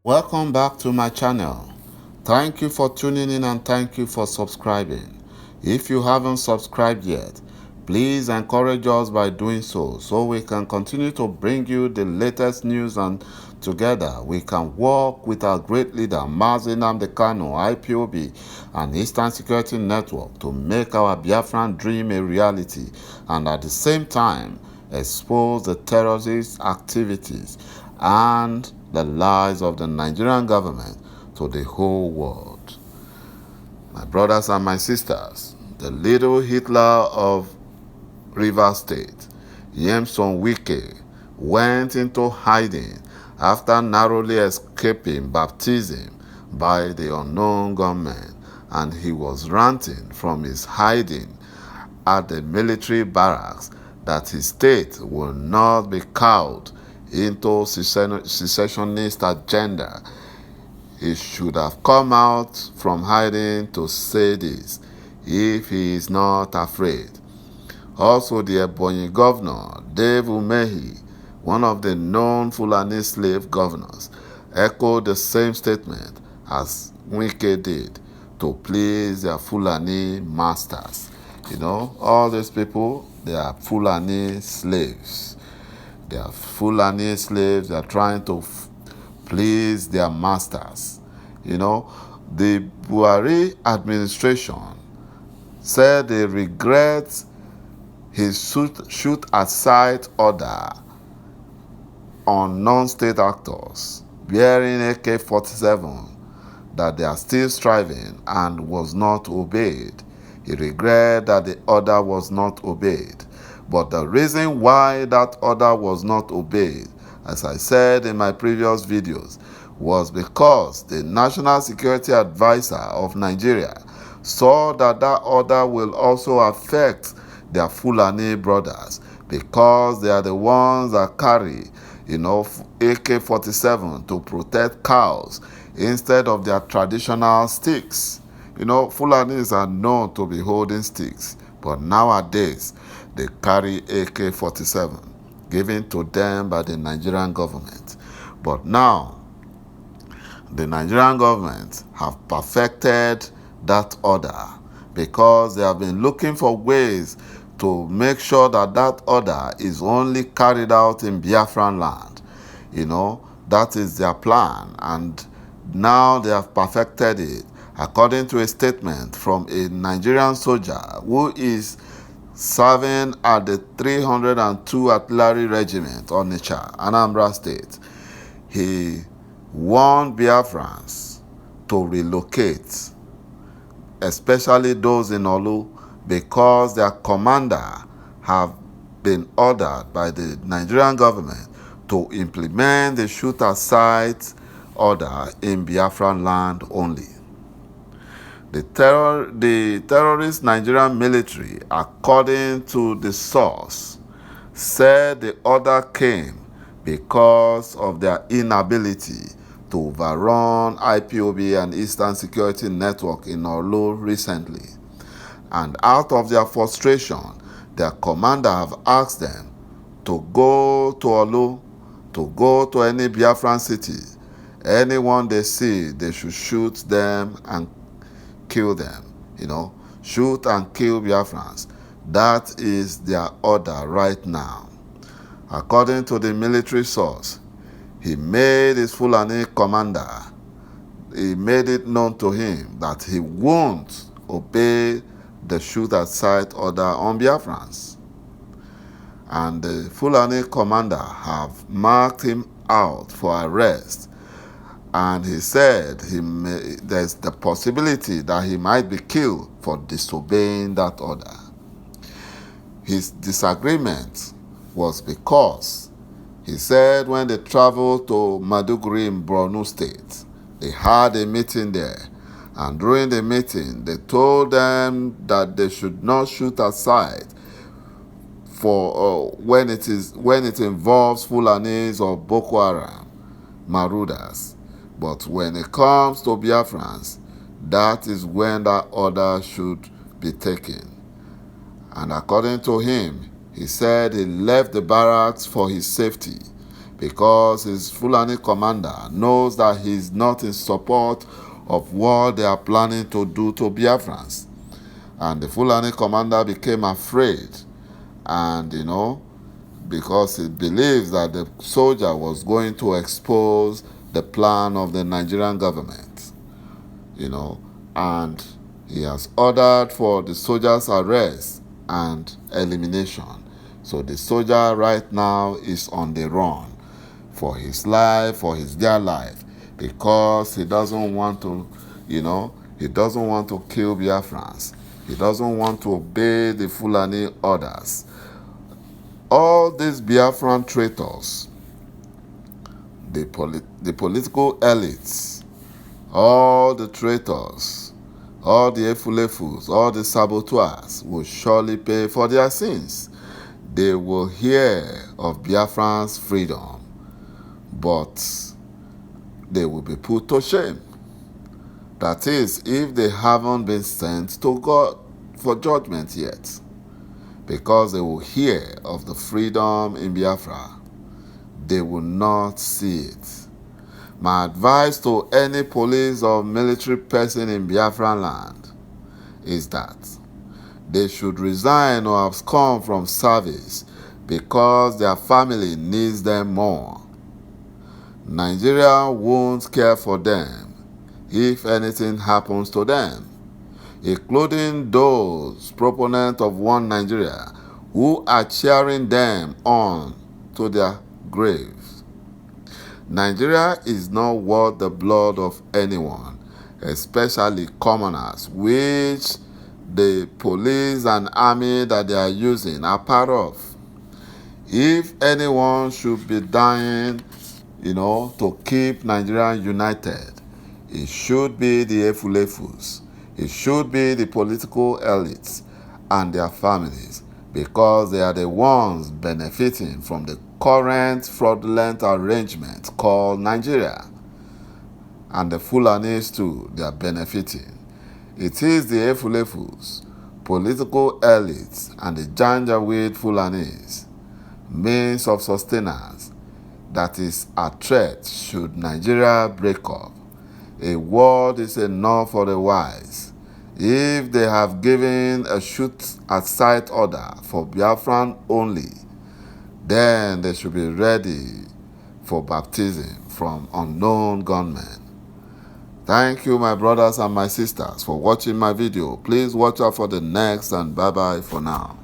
Welcome back to my channel. Thank you for tuning in and thank you for subscribing. If you haven't subscribed yet, please encourage us by doing so we can continue to bring you the latest news, and together we can work with our great leader Mazi Nnamdi Kanu, IPOB, and Eastern Security Network to make our Biafran dream a reality, and at the same time expose the terrorist activities and the lies of the Nigerian government to the whole world. My brothers and my sisters, the little Hitler of Rivers State, Nyesom Wike, went into hiding after narrowly escaping baptism by the unknown gunmen, and he was ranting from his hiding at the military barracks that his state will not be cowed into secessionist agenda. He should have come out from hiding to say this if he is not afraid. Also, the Ebonyi governor, Dave Umehi, one of the known Fulani slave governors, echoed the same statement as Wike did to please their Fulani masters. You know, all these people, they are Fulani slaves. They are Fulani slaves. They are trying to please their masters. You know, the Buhari administration said they regret his shoot at sight order on non-state actors bearing AK-47 that they are still striving and was not obeyed. He regret that the order was not obeyed. But the reason why that order was not obeyed, as I said in my previous videos, was because the National Security Advisor of Nigeria saw that that order will also affect their Fulani brothers, because they are the ones that carry, AK-47 to protect cows instead of their traditional sticks. Fulanis are known to be holding sticks, but nowadays they carry AK-47 given to them by the Nigerian government. But now, the Nigerian government have perfected that order because they have been looking for ways to make sure that that order is only carried out in Biafran land. That is their plan, and now they have perfected it, according to a statement from a Nigerian soldier who is serving at the 302 Artillery Regiment, Onitsha, Anambra State. He warned Biafrans to relocate, especially those in Olu, because their commander have been ordered by the Nigerian government to implement the shoot-at-sight order in Biafran land only. The terrorist Nigerian military, according to the source, said the order came because of their inability to overrun IPOB and Eastern Security Network in Orlu recently. And out of their frustration, their commander have asked them to go to Orlu, to go to any Biafran city. Anyone they see, they should shoot them and kill them. Shoot and kill Biafrans. That is their order right now. According to the military source, he made his Fulani commander, he made it known to him that he won't obey the shoot-at-sight order on Biafrans. And the Fulani commander have marked him out for arrest, and he said there's the possibility that he might be killed for disobeying that order. His disagreement was because he said when they traveled to Maduguri in Borno State, they had a meeting there, and during the meeting they told them that they should not shoot aside for when it involves Fulanis or Boko Haram marauders. But when it comes to Biafrans, that is when that order should be taken. And according to him, he said he left the barracks for his safety because his Fulani commander knows that he is not in support of what they are planning to do to Biafrans. And the Fulani commander became afraid, and because he believes that the soldier was going to expose the plan of the Nigerian government, and he has ordered for the soldier's arrest and elimination. So the soldier right now is on the run for his life, for his dear life, because he doesn't want to, he doesn't want to kill Biafrans. He doesn't want to obey the Fulani orders. All these Biafran traitors, the political elites, all the traitors, all the Efulefus, all the saboteurs will surely pay for their sins. They will hear of Biafran's freedom, but they will be put to shame. That is, if they haven't been sent to God for judgment yet, because they will hear of the freedom in Biafra. They will not see it. My advice to any police or military person in Biafran land is that they should resign or abscond from service because their family needs them more. Nigeria won't care for them if anything happens to them, including those proponents of one Nigeria who are cheering them on to their graves. Nigeria is not worth the blood of anyone, especially commoners, which the police and army that they are using are part of. If anyone should be dying, to keep Nigeria united, it should be the Efulefus. It should be the political elites and their families, because they are the ones benefiting from the current fraudulent arrangement called Nigeria. And the Fulanis too, they are benefiting. It is the Efulefus, political elites, and the Janjaweed Fulanis, means of sustenance, that is a threat should Nigeria break up. A word is enough for the wise. If they have given a shoot-at-sight order for Biafran only, then they should be ready for baptism from unknown gunmen. Thank you, my brothers and my sisters, for watching my video. Please watch out for the next, and bye-bye for now.